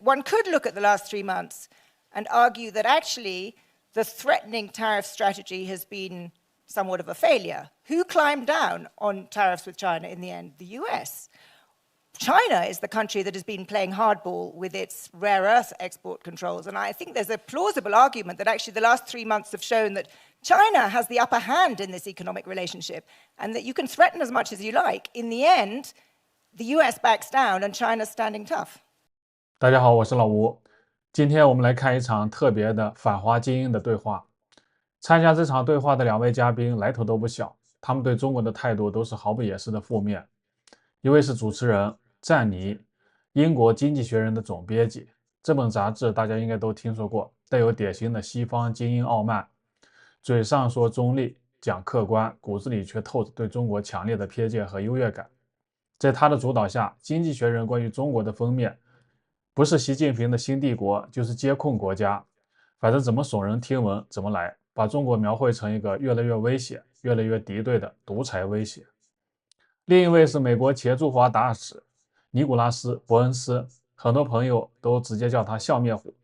One could look at the last 3 months and argue that actually the threatening tariff strategy has been somewhat of a failure. Who climbed down on tariffs with China in the end? The US. China is the country that has been playing hardball with its rare earth export controls. And I think there's a plausible argument that actually the last 3 months have shown that China has the upper hand in this economic relationship, and that you can threaten as much as you like. In the end, the US backs down and China's standing tough. 大家好，我是老吴。今天我们来看一场特别的反华精英的对话。参加这场对话的2位嘉宾来头都不小，他们对中国的态度都是毫不掩饰的负面。一位是主持人赞妮，英国《经济学人》的总编辑。这本杂志大家应该都听说过，带有典型的西方精英傲慢，嘴上说中立，讲客观，骨子里却透着对中国强烈的偏见和优越感。在他的主导下，《经济学人》关于中国的封面不是习近平的新帝国，就是监控国家，反正怎么耸人听闻怎么来，把中国描绘成一个越来越危险、越来越敌对的独裁威胁。另一位是美国前驻华大使尼古拉斯·伯恩斯，很多朋友都直接叫他笑面虎，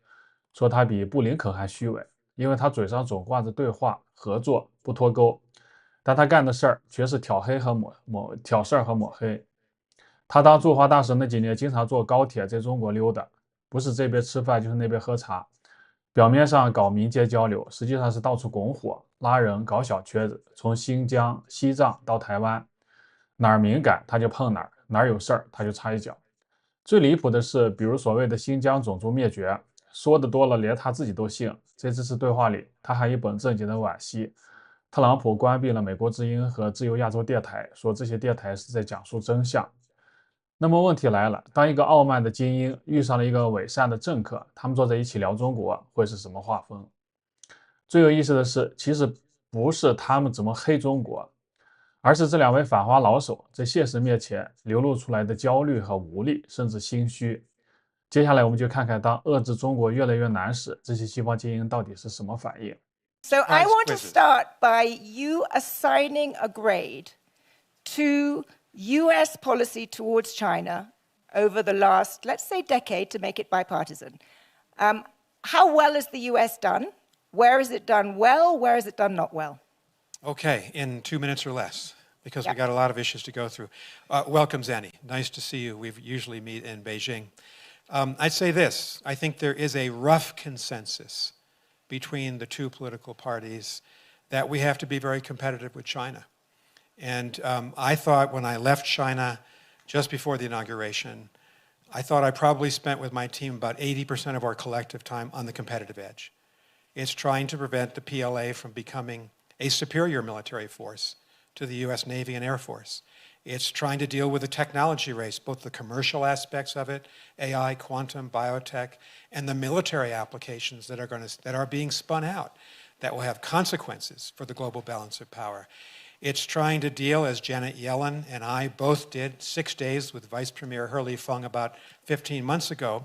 说他比布林肯还虚伪，因为他嘴上总挂着对话、合作，不脱钩，但他干的事儿却是挑事儿和抹黑。他当驻华大使那几年，经常坐高铁在中国溜达，不是这边吃饭就是那边喝茶，表面上搞民间交流，实际上是到处拱火，拉人搞小圈子，从新疆、西藏到台湾，哪儿敏感他就碰哪儿，哪儿有事儿他就插一脚。最离谱的是，比如所谓的新疆种族灭绝，说的多了连他自己都信。在这次对话里，他还一本正经的惋惜特朗普关闭了美国之音和自由亚洲电台，说这些电台是在讲述真相。那么问题来了，当一个傲慢的精英遇上了一个伪善的政客，他们坐在一起聊中国，会是什么画风？最有意思的是，其实不是他们怎么黑中国，而是这2位反华老手在现实面前流露出来的焦虑和无力，甚至心虚。接下来我们就看看，当遏制中国越来越难时，这些西方精英到底是什么反应。 So I want to start by you assigning a grade to US policy towards China over the last, let's say, decade, to make it bipartisan. How well has the US done? Where is it done well? Where is it done not well? Okay, in 2 minutes or less, because we got a lot of issues to go through. Welcome, Zanny. Nice to see you. We usually meet in Beijing. I'd say this. I think there is a rough consensus between the two political parties that we have to be very competitive with China. And I thought when I left China just before the inauguration, I thought I probably spent with my team about 80% of our collective time on the competitive edge. It's trying to prevent the PLA from becoming a superior military force to the US Navy and Air Force. It's trying to deal with the technology race, both the commercial aspects of it, AI, quantum, biotech, and the military applications that are being spun out that will have consequences for the global balance of power. It's trying to deal, as Janet Yellen and I both did 6 days with Vice Premier He Feng about 15 months ago,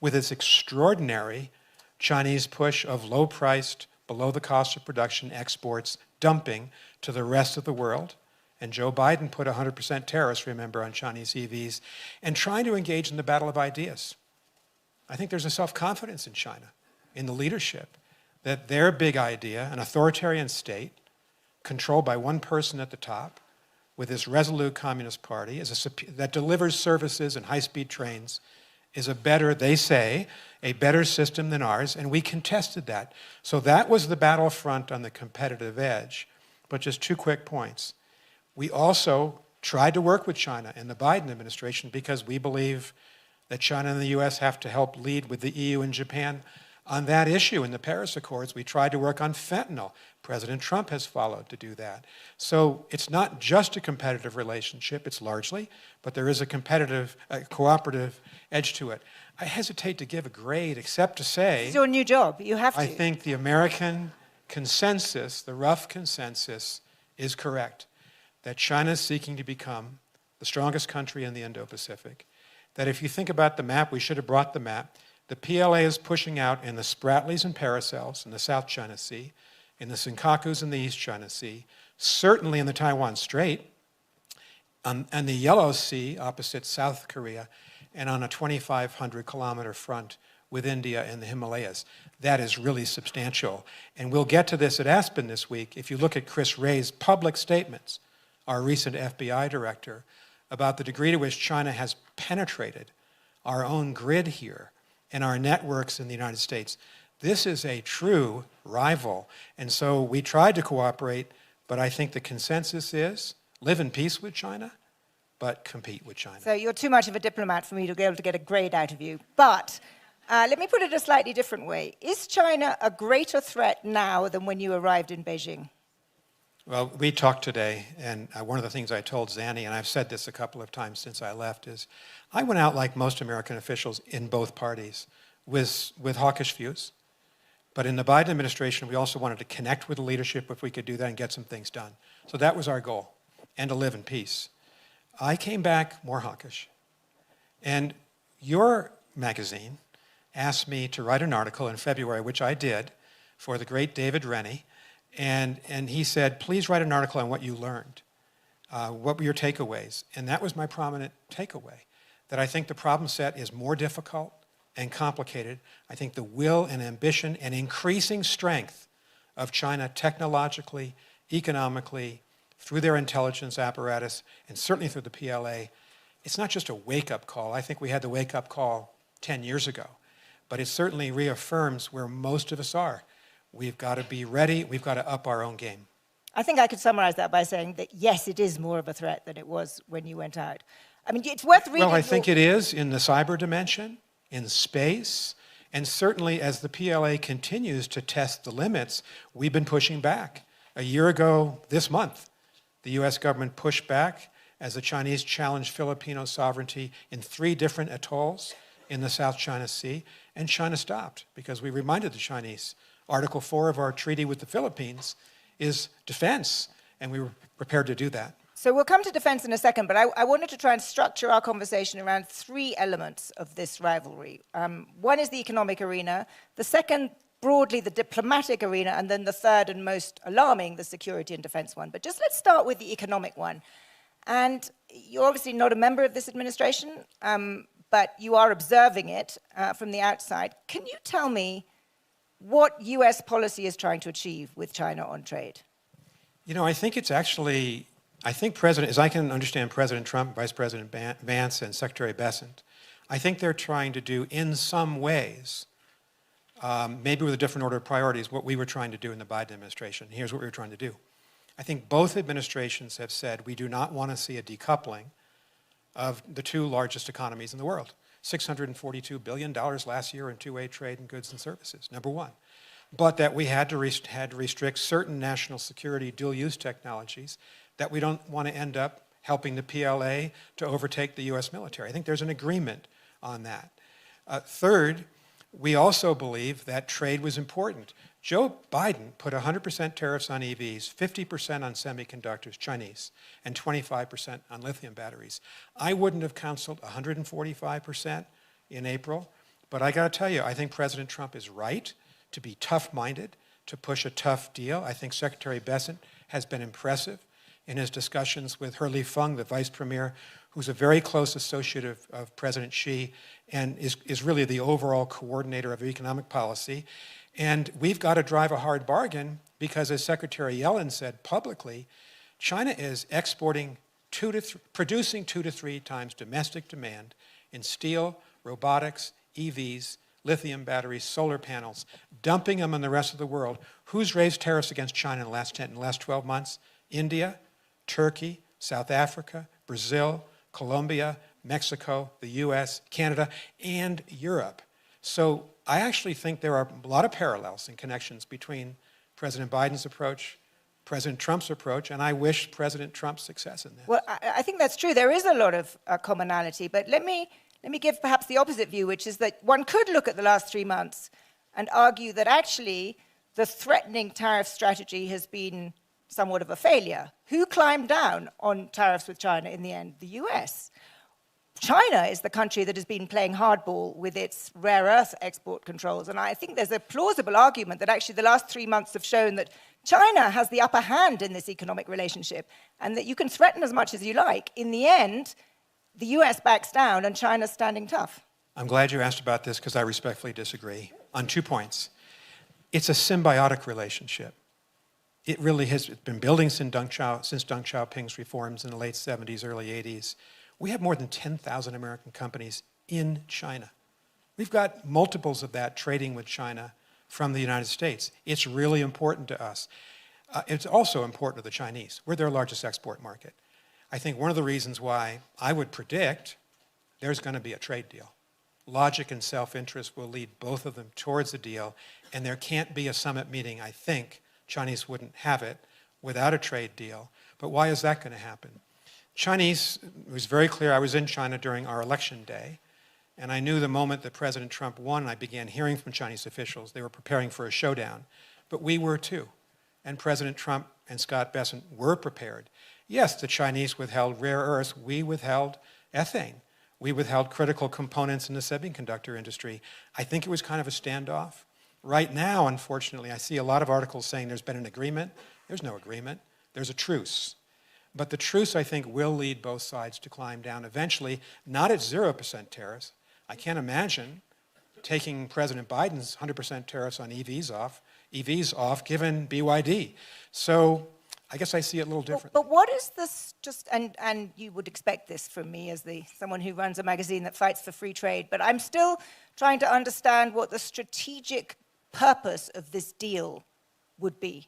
with its extraordinary Chinese push of low-priced, below the cost of production exports dumping to the rest of the world. And Joe Biden put 100% tariffs, remember, on Chinese EVs, and trying to engage in the battle of ideas. I think there's a self-confidence in China, in the leadership, that their big idea, an authoritarian state, controlled by one person at the top, with this resolute Communist Party, that delivers services and high-speed trains, is a better, they say, a better system than ours, and we contested that. So that was the battlefront on the competitive edge. But just 2 quick points. We also tried to work with China in the Biden administration because we believe that China and the US have to help lead with the EU and Japan on that issue. In the Paris Accords, we tried to work on fentanyl. President Trump has followed to do that. So it's not just a competitive relationship, it's largely, but there is a competitive, cooperative edge to it. I hesitate to give a grade except to say... It's your new job, you have to. I think the American consensus, the rough consensus, is correct. That China is seeking to become the strongest country in the Indo-Pacific. That if you think about the map, we should have brought the map. The PLA is pushing out in the Spratlys and Paracels in the South China Sea, in the Senkakus in the East China Sea, certainly in the Taiwan Strait, and the Yellow Sea opposite South Korea, and on a 2,500-kilometer front with India and the Himalayas. That is really substantial. And we'll get to this at Aspen this week. If you look at Chris Wray's public statements, our recent FBI director, about the degree to which China has penetrated our own grid here and our networks in the United States, this is a true rival. And so we tried to cooperate, but I think the consensus is live in peace with China, but compete with China. So you're too much of a diplomat for me to be able to get a grade out of you. But let me put it a slightly different way. Is China a greater threat now than when you arrived in Beijing? Well, we talked today, and one of the things I told Zanny, and I've said this a couple of times since I left, is I went out like most American officials in both parties with hawkish views. But in the Biden administration, we also wanted to connect with the leadership if we could do that and get some things done. So that was our goal, and to live in peace. I came back more hawkish. And your magazine asked me to write an article in February, which I did, for the great David Rennie. And he said, please write an article on what you learned. What were your takeaways? And that was my prominent takeaway, that I think the problem set is more difficult and complicated. I think the will and ambition and increasing strength of China technologically, economically, through their intelligence apparatus, and certainly through the PLA, it's not just a wake-up call. I think we had the wake-up call 10 years ago. But it certainly reaffirms where most of us are. We've got to be ready. We've got to up our own game. I think I could summarize that by saying that, yes, it is more of a threat than it was when you went out. I mean, it's worth reading. Well, I think it is in the cyber dimension, in space, and certainly as the PLA continues to test the limits, we've been pushing back. A year ago this month, the U.S. government pushed back as the Chinese challenged Filipino sovereignty in 3 different atolls in the South China Sea, and China stopped because we reminded the Chinese Article 4 of our treaty with the Philippines is defense, and we were prepared to do that. So we'll come to defense in a second, but I wanted to try and structure our conversation around 3 elements of this rivalry. One is the economic arena, the second, broadly, the diplomatic arena, and then the third and most alarming, the security and defense one. But just let's start with the economic one. And you're obviously not a member of this administration, but you are observing it from the outside. Can you tell me what US policy is trying to achieve with China on trade? You know, I think it's actually, as I can understand President Trump, Vice President Vance, and Secretary Bessent, I think they're trying to do in some ways, maybe with a different order of priorities, what we were trying to do in the Biden administration. Here's what we were trying to do. I think both administrations have said we do not want to see a decoupling of the 2 largest economies in the world. $642 billion last year in two-way trade in goods and services, number one. But that we had to restrict certain national security dual-use technologies that we don't want to end up helping the PLA to overtake the U.S. military. I think there's an agreement on that. Third, we also believe that trade was important. Joe Biden put 100% tariffs on EVs, 50% on semiconductors, Chinese, and 25% on lithium batteries. I wouldn't have counseled 145% in April, but I got to tell you, I think President Trump is right to be tough-minded, to push a tough deal. I think Secretary Bessent has been impressive in his discussions with He Feng, the vice premier, who's a very close associate of President Xi and is really the overall coordinator of economic policy. And we've got to drive a hard bargain because, as Secretary Yellen said publicly, China is producing 2 to 3 times domestic demand in steel, robotics, EVs, lithium batteries, solar panels, dumping them on the rest of the world. Who's raised tariffs against China in the last 12 months? India, Turkey, South Africa, Brazil, Colombia, Mexico, the US, Canada, and Europe. So I actually think there are a lot of parallels and connections between President Biden's approach, President Trump's approach, and I wish President Trump success in that. Well, I think that's true. There is a lot of commonality, but let me give perhaps the opposite view, which is that one could look at the last 3 months and argue that actually the threatening tariff strategy has been somewhat of a failure. Who climbed down on tariffs with China in the end? The US. China is the country that has been playing hardball with its rare earth export controls. And I think there's a plausible argument that actually the last 3 months have shown that China has the upper hand in this economic relationship and that you can threaten as much as you like. In the end, the US backs down and China's standing tough. I'm glad you asked about this because I respectfully disagree on 2 points. It's a symbiotic relationship. It really has been building since Deng Xiaoping's reforms in the late 70s, early 80s. We have more than 10,000 American companies in China. We've got multiples of that trading with China from the United States. It's really important to us. It's also important to the Chinese. We're their largest export market. I think one of the reasons why I would predict there's going to be a trade deal. Logic and self-interest will lead both of them towards a deal, and there can't be a summit meeting, I think, Chinese wouldn't have it, without a trade deal. But why is that going to happen? Chinese, it was very clear, I was in China during our election day, and I knew the moment that President Trump won, I began hearing from Chinese officials. They were preparing for a showdown, but we were too. And President Trump and Scott Bessent were prepared. Yes, the Chinese withheld rare earths. We withheld ethane. We withheld critical components in the semiconductor industry. I think it was kind of a standoff. Right now, unfortunately, I see a lot of articles saying there's been an agreement. There's no agreement. There's a truce. But the truce, I think, will lead both sides to climb down eventually, not at 0% tariffs. I can't imagine taking President Biden's 100% tariffs on EVs off, given BYD. So I guess I see it a little differently. But what is this, and you would expect this from me as someone who runs a magazine that fights for free trade, but I'm still trying to understand what the strategic purpose of this deal would be.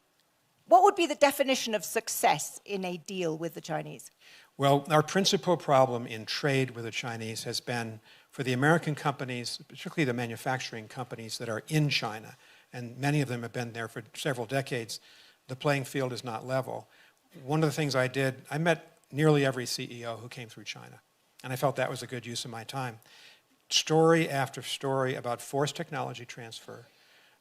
What would be the definition of success in a deal with the Chinese? Well, our principal problem in trade with the Chinese has been for the American companies, particularly the manufacturing companies that are in China, and many of them have been there for several decades, the playing field is not level. One of the things I did, I met nearly every CEO who came through China, and I felt that was a good use of my time. Story after story about forced technology transfer,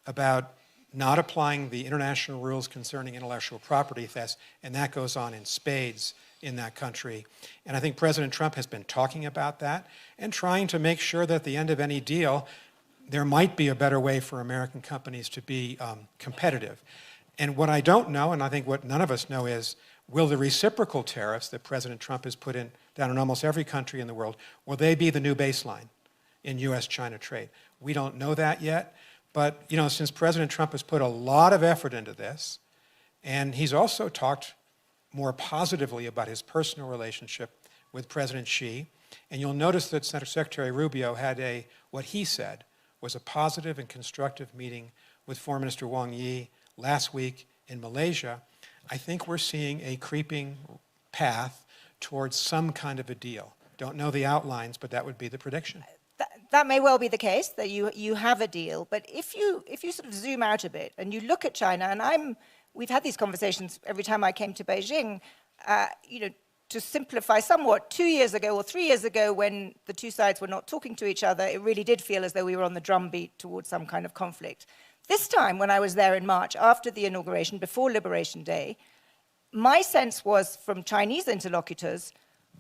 about not applying the international rules concerning intellectual property theft, and that goes on in spades in that country. And I think President Trump has been talking about that and trying to make sure that at the end of any deal, there might be a better way for American companies to be competitive. And what I don't know, and I think what none of us know, is will the reciprocal tariffs that President Trump has put down in almost every country in the world, will they be the new baseline in U.S.-China trade? We don't know that yet. But, you know, since President Trump has put a lot of effort into this, and he's also talked more positively about his personal relationship with President Xi, and you'll notice that Secretary Rubio had what he said was a positive and constructive meeting with Foreign Minister Wang Yi last week in Malaysia. I think we're seeing a creeping path towards some kind of a deal. Don't know the outlines, but that would be the prediction. That may well be the case, that you have a deal. But if you sort of zoom out a bit and you look at China, and we've had these conversations every time I came to Beijing, you know, to simplify somewhat, 2 years ago or 3 years ago when the two sides were not talking to each other, it really did feel as though we were on the drumbeat towards some kind of conflict. This time, when I was there in March, after the inauguration, before Liberation Day, my sense was from Chinese interlocutors,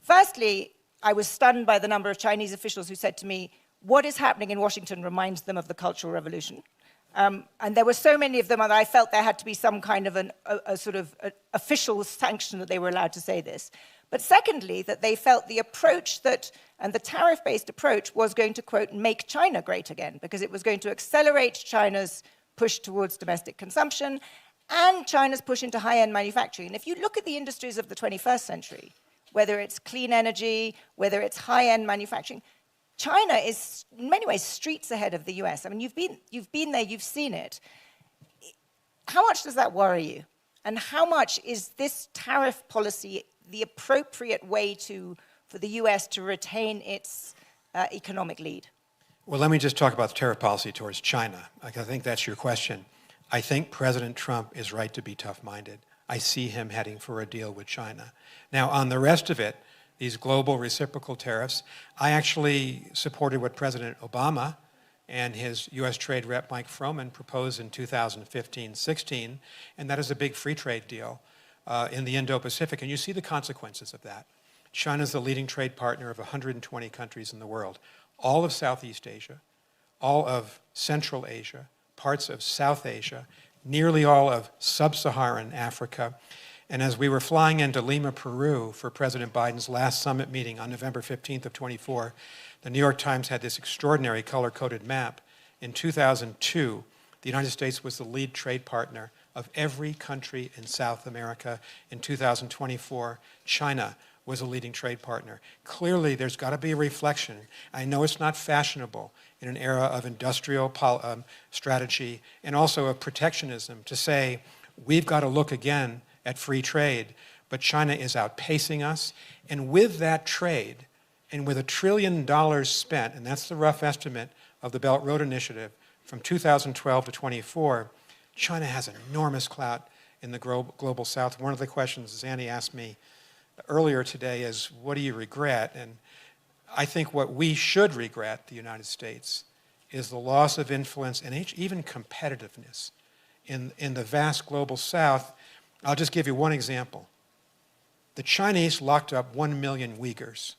firstly, I was stunned by the number of Chinese officials who said to me, what is happening in Washington reminds them of the Cultural Revolution. And there were so many of them, and I felt there had to be some kind of a sort of official sanction that they were allowed to say this. But secondly, that they felt the approach and the tariff-based approach was going to, quote, make China great again, because it was going to accelerate China's push towards domestic consumption and China's push into high-end manufacturing. And if you look at the industries of the 21st century, whether it's clean energy, whether it's high-end manufacturing, China is, in many ways, streets ahead of the US. I mean, you've been there, you've seen it. How much does that worry you? And how much is this tariff policy the appropriate way for the US to retain its economic lead? Well, let me just talk about the tariff policy towards China. I think that's your question. I think President Trump is right to be tough-minded. I see him heading for a deal with China. Now, on the rest of it, these global reciprocal tariffs, I actually supported what President Obama and his U.S. trade rep Mike Froman proposed in 2015-16, and that is a big free trade deal in the Indo-Pacific, and you see the consequences of that. China is the leading trade partner of 120 countries in the world, all of Southeast Asia, all of Central Asia, parts of South Asia, nearly all of Sub-Saharan Africa. And as we were flying into Lima, Peru for President Biden's last summit meeting on November 15th of 24, the New York Times had this extraordinary color-coded map. In 2002, the United States was the lead trade partner of every country in South America. In 2024, China was a leading trade partner. Clearly, there's got to be a reflection. I know it's not fashionable in an era of industrial strategy and also of protectionism to say, we've got to look again at free trade, but China is outpacing us. And with that trade, and with $1 trillion spent, and that's the rough estimate of the Belt Road Initiative from 2012 to 24, China has enormous clout in the global south. One of the questions Zanny asked me earlier today is, what do you regret? And I think what we should regret, the United States, is the loss of influence and even competitiveness in the vast global south. I'll just give you one example. The Chinese locked up 1 million Uyghurs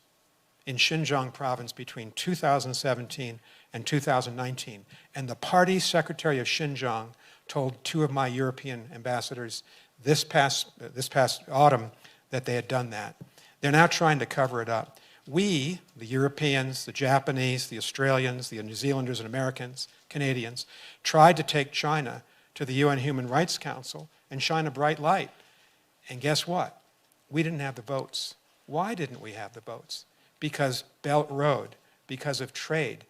in Xinjiang province between 2017 and 2019. And the party secretary of Xinjiang told 2 of my European ambassadors this past autumn that they had done that. They're now trying to cover it up. We, the Europeans, the Japanese, the Australians, the New Zealanders and Americans, Canadians, tried to take China to the UN Human Rights Council and shine a bright light. And guess what? We didn't have the votes. Why didn't we have the votes? Because Belt Road, because of trade,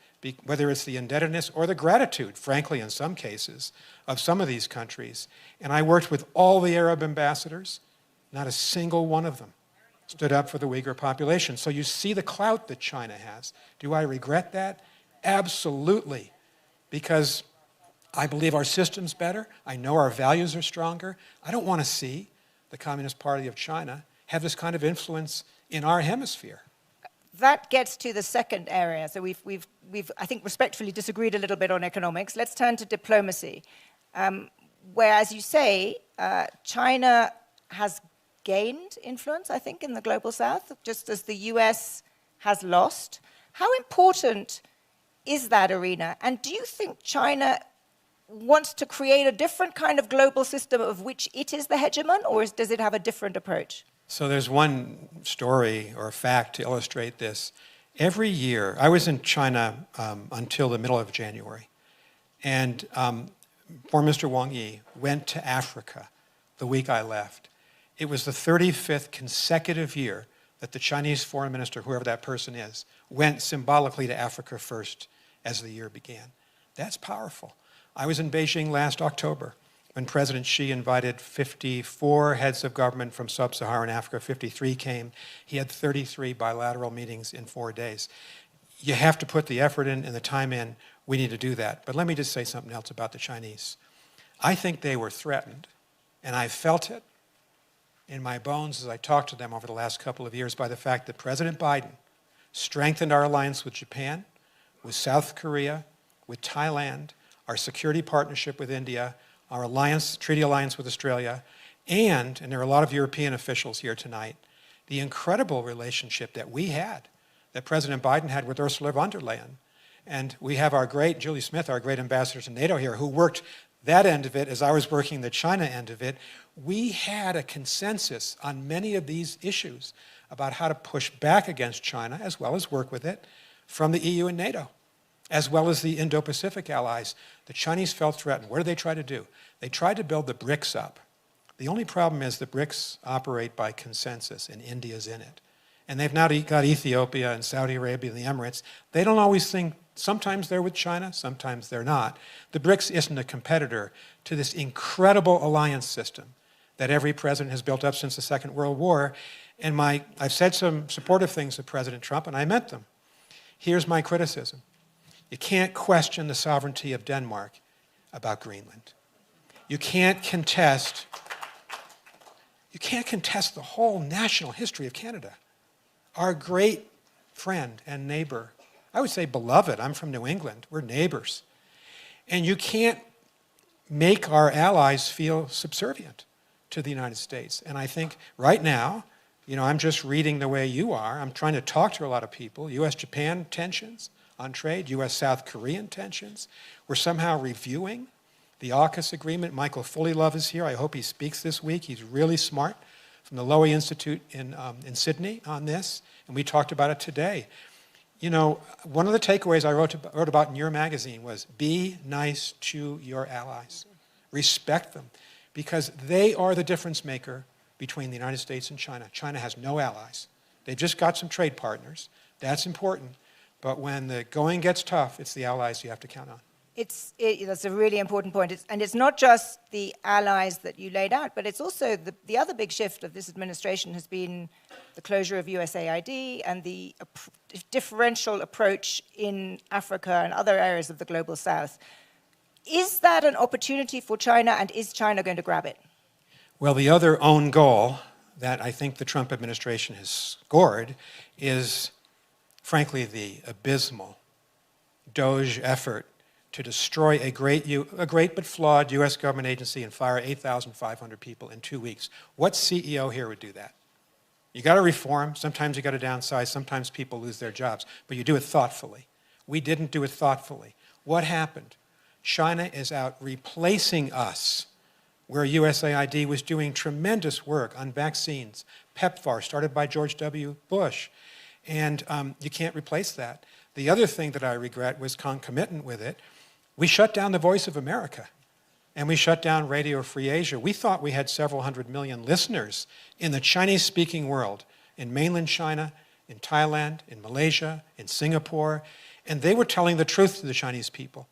whether it's the indebtedness or the gratitude, frankly, in some cases, of some of these countries. And I worked with all the Arab ambassadors. Not a single one of them stood up for the Uyghur population. So you see the clout that China has. Do I regret that? Absolutely. Because I believe our system's better. I know our values are stronger. I don't want to see the Communist Party of China have this kind of influence in our hemisphere. That gets to the second area. So we've I think, respectfully disagreed a little bit on economics. Let's turn to diplomacy, where, as you say, China has gained influence, I think, in the global south, just as the US has lost. How important is that arena? And do you think China wants to create a different kind of global system of which it is the hegemon, or does it have a different approach? So there's one story or fact to illustrate this. Every year, I was in China until the middle of January, and Foreign Minister Wang Yi went to Africa the week I left. It was the 35th consecutive year that the Chinese foreign minister, whoever that person is, went symbolically to Africa first as the year began. That's powerful. I was in Beijing last October when President Xi invited 54 heads of government from sub-Saharan Africa. 53 came. He had 33 bilateral meetings in 4 days. You have to put the effort in and the time in. We need to do that. But let me just say something else about the Chinese. I think they were threatened, and I felt it in my bones as I talked to them over the last couple of years by the fact that President Biden strengthened our alliance with Japan, with South Korea, with Thailand, our security partnership with India, our alliance, treaty alliance with Australia, and there are a lot of European officials here tonight, the incredible relationship that we had, that President Biden had with Ursula von der Leyen. And we have our great, Julie Smith, our great ambassador to NATO here, who worked that end of it as I was working the China end of it. We had a consensus on many of these issues about how to push back against China, as well as work with it, from the EU and NATO, as well as the Indo-Pacific allies. The Chinese felt threatened. What did they try to do? They tried to build the BRICS up. The only problem is the BRICS operate by consensus, and India's in it. And they've now got Ethiopia and Saudi Arabia and the Emirates. They don't always think, sometimes they're with China, sometimes they're not. The BRICS isn't a competitor to this incredible alliance system that every president has built up since the Second World War. And I've said some supportive things of President Trump, and I meant them. Here's my criticism. You can't question the sovereignty of Denmark about Greenland. You can't contest the whole national history of Canada. Our great friend and neighbor, I would say beloved, I'm from New England, we're neighbors. And you can't make our allies feel subservient to the United States. And I think right now, I'm just reading the way you are. I'm trying to talk to a lot of people. U.S.-Japan tensions on trade, U.S.-South Korean tensions. We're somehow reviewing The AUKUS agreement, Michael Fullylove is here. I hope he speaks this week. He's really smart, from the Lowy Institute in Sydney on this, and we talked about it today. You know, one of the takeaways I wrote about in your magazine was be nice to your allies. Respect them, because they are the difference maker between the United States and China. China has no allies. They've just got some trade partners. That's important. But when the going gets tough, it's the allies you have to count on. That's a really important point. And it's not just the allies that you laid out, but it's also the other big shift of this administration has been the closure of USAID and the differential approach in Africa and other areas of the global south. Is that an opportunity for China, and is China going to grab it? Well, the other own goal that I think the Trump administration has scored is, frankly, the abysmal DOGE effort to destroy a great but flawed U.S. government agency and fire 8,500 people in 2 weeks. What CEO here would do that? You got to reform. Sometimes you got to downsize. Sometimes people lose their jobs. But you do it thoughtfully. We didn't do it thoughtfully. What happened? China is out replacing us, where USAID was doing tremendous work on vaccines. PEPFAR, started by George W. Bush. And you can't replace that. The other thing that I regret was concomitant with it. We shut down the Voice of America, and we shut down Radio Free Asia. We thought we had several hundred million listeners in the Chinese-speaking world, in mainland China, in Thailand, in Malaysia, in Singapore, and they were telling the truth to the Chinese people.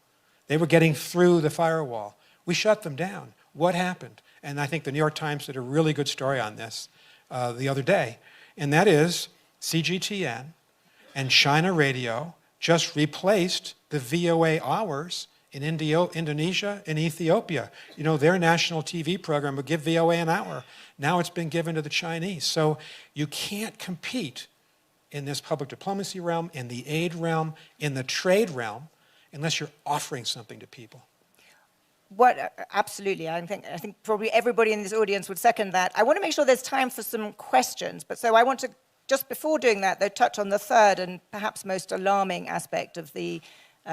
They were getting through the firewall. We shut them down. What happened? And I think the New York Times did a really good story on this the other day, and that is CGTN and China Radio just replaced the VOA hours in Indonesia and Ethiopia. You know, their national TV program would give VOA an hour. Now it's been given to the Chinese. So you can't compete in this public diplomacy realm, in the aid realm, in the trade realm, unless you're offering something to people. Absolutely. I think probably everybody in this audience would second that. I want to make sure there's time for some questions, but so I want to, just before doing that, though, touch on the third and perhaps most alarming aspect of the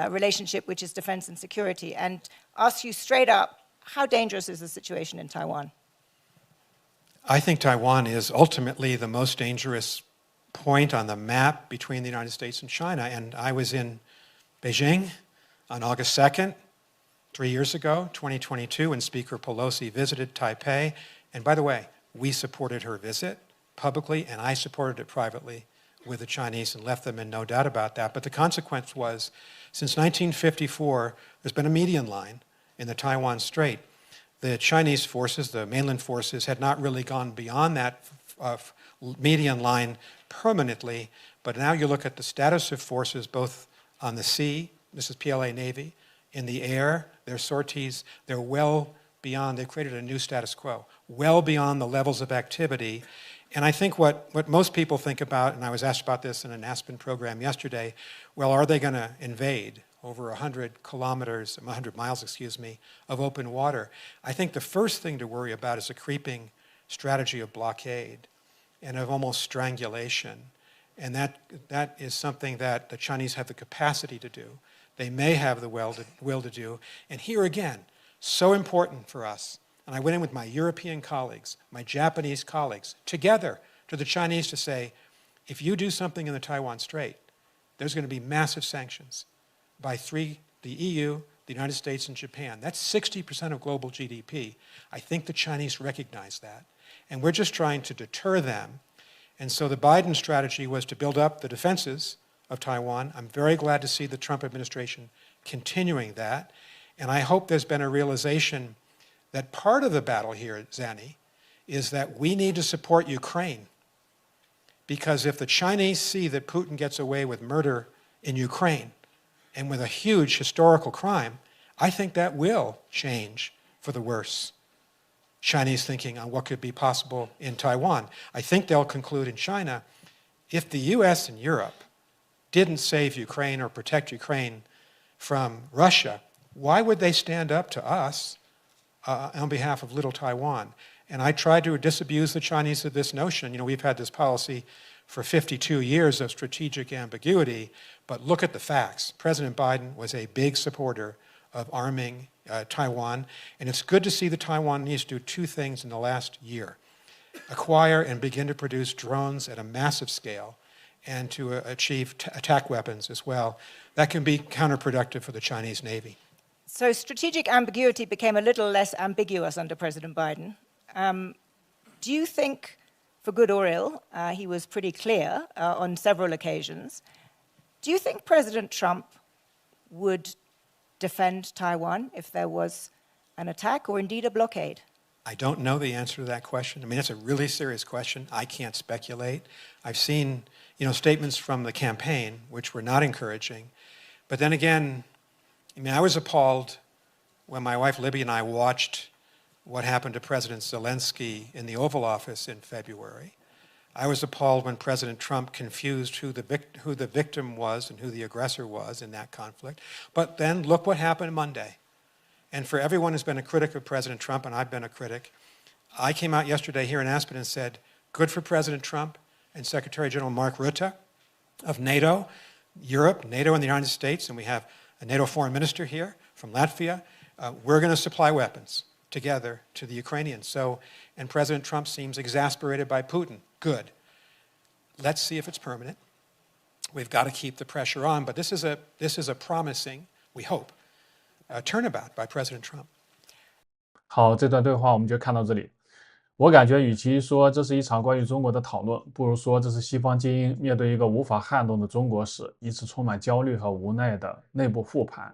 relationship, which is defense and security, and ask you straight up, how dangerous is the situation in Taiwan? I think Taiwan is ultimately the most dangerous point on the map between the United States and China. And I was in Beijing on August 2nd, 3 years ago, 2022, when Speaker Pelosi visited Taipei. And by the way, we supported her visit publicly, and I supported it privately with the Chinese and left them in no doubt about that. But the consequence was, since 1954, there's been a median line in the Taiwan Strait. The Chinese forces, the mainland forces, had not really gone beyond that median line permanently, but now you look at the status of forces both on the sea, this is PLA Navy, in the air, their sorties, they're well beyond, they've created a new status quo, well beyond the levels of activity. And I think what most people think about, and I was asked about this in an Aspen program yesterday, well, are they going to invade over 100 kilometers, 100 miles, excuse me, of open water? I think the first thing to worry about is a creeping strategy of blockade and of almost strangulation. And that is something that the Chinese have the capacity to do. They may have the will to do. And here again, so important for us. And I went in with my European colleagues, my Japanese colleagues, together to the Chinese to say, if you do something in the Taiwan Strait, there's going to be massive sanctions by the EU, the United States, and Japan. That's 60% of global GDP. I think the Chinese recognize that. And we're just trying to deter them. And so the Biden strategy was to build up the defenses of Taiwan. I'm very glad to see the Trump administration continuing that. And I hope there's been a realization that part of the battle here, Zanny, is that we need to support Ukraine. Because if the Chinese see that Putin gets away with murder in Ukraine and with a huge historical crime, I think that will change for the worse Chinese thinking on what could be possible in Taiwan. I think they'll conclude in China, if the US and Europe didn't save Ukraine or protect Ukraine from Russia, why would they stand up to us on behalf of little Taiwan? And I tried to disabuse the Chinese of this notion. You know, we've had this policy for 52 years of strategic ambiguity, but look at the facts. President Biden was a big supporter of arming Taiwan. And it's good to see the Taiwanese do two things in the last year: acquire and begin to produce drones at a massive scale, and to achieve attack weapons as well. That can be counterproductive for the Chinese Navy. So strategic ambiguity became a little less ambiguous under President Biden. Do you think, for good or ill, he was pretty clear on several occasions. Do you think President Trump would defend Taiwan if there was an attack or indeed a blockade? I don't know the answer to that question. I mean, it's a really serious question. I can't speculate. I've seen, statements from the campaign which were not encouraging. But then again, I was appalled when my wife Libby and I watched what happened to President Zelensky in the Oval Office in February. I was appalled when President Trump confused who the victim was and who the aggressor was in that conflict. But then look what happened Monday. And for everyone who's been a critic of President Trump, and I've been a critic, I came out yesterday here in Aspen and said, good for President Trump and Secretary General Mark Rutte of NATO, Europe, NATO and the United States, and we have a NATO foreign minister here from Latvia. We're going to supply weapons together to the Ukrainians. And President Trump seems exasperated by Putin. Good. Let's see if it's permanent. We've got to keep the pressure on, but this is a promising, we hope, turnabout by President Trump. 好，这段对话我们就看到这里。我感觉与其说这是一场关于中国的讨论，不如说这是西方精英面对一个无法撼动的中国时，一次充满焦虑和无奈的内部复盘。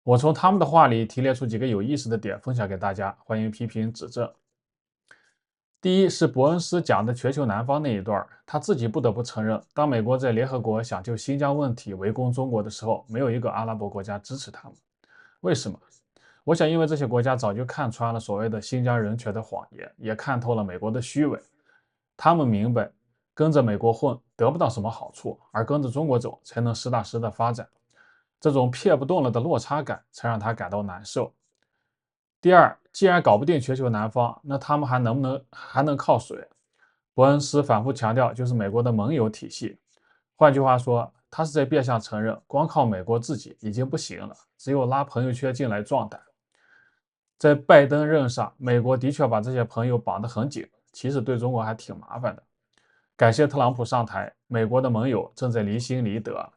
我从他们的话里提炼出几个有意思的点分享给大家，欢迎批评指正。第一是伯恩斯讲的全球南方那一段，他自己不得不承认，当美国在联合国想就新疆问题围攻中国的时候，没有一个阿拉伯国家支持他们。为什么？我想因为这些国家早就看穿了所谓的新疆人权的谎言，也看透了美国的虚伪。他们明白跟着美国混得不到什么好处，而跟着中国走才能实打实的发展。这种撇不动了的落差感才让他感到难受。第二，既然搞不定全球南方，那他们还能靠谁？伯恩斯反复强调，就是美国的盟友体系。换句话说，他是在变相承认，光靠美国自己已经不行了，只有拉朋友圈进来壮胆。在拜登任上，美国的确把这些朋友绑得很紧，其实对中国还挺麻烦的。感谢特朗普上台，美国的盟友正在离心离德。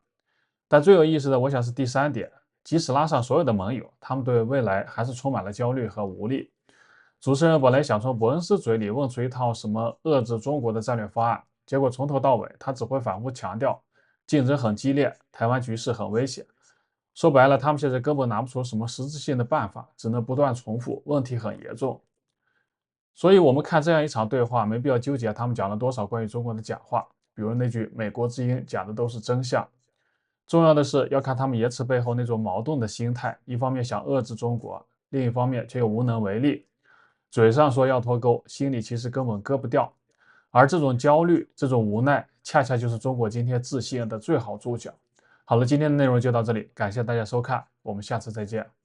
但最有意思的，我想是第三点，即使拉上所有的盟友，他们对未来还是充满了焦虑和无力。主持人本来想从伯恩斯嘴里问出一套什么遏制中国的战略方案，结果从头到尾他只会反复强调竞争很激烈，台湾局势很危险。说白了，他们现在根本拿不出什么实质性的办法，只能不断重复问题很严重。所以我们看这样一场对话，没必要纠结他们讲了多少关于中国的假话，比如那句美国之音讲的都是真相。重要的是要看他们言辞背后那种矛盾的心态，一方面想遏制中国，另一方面却又无能为力。嘴上说要脱钩，心里其实根本割不掉。而这种焦虑，这种无奈，恰恰就是中国今天自信的最好注脚。好了，今天的内容就到这里，感谢大家收看，我们下次再见。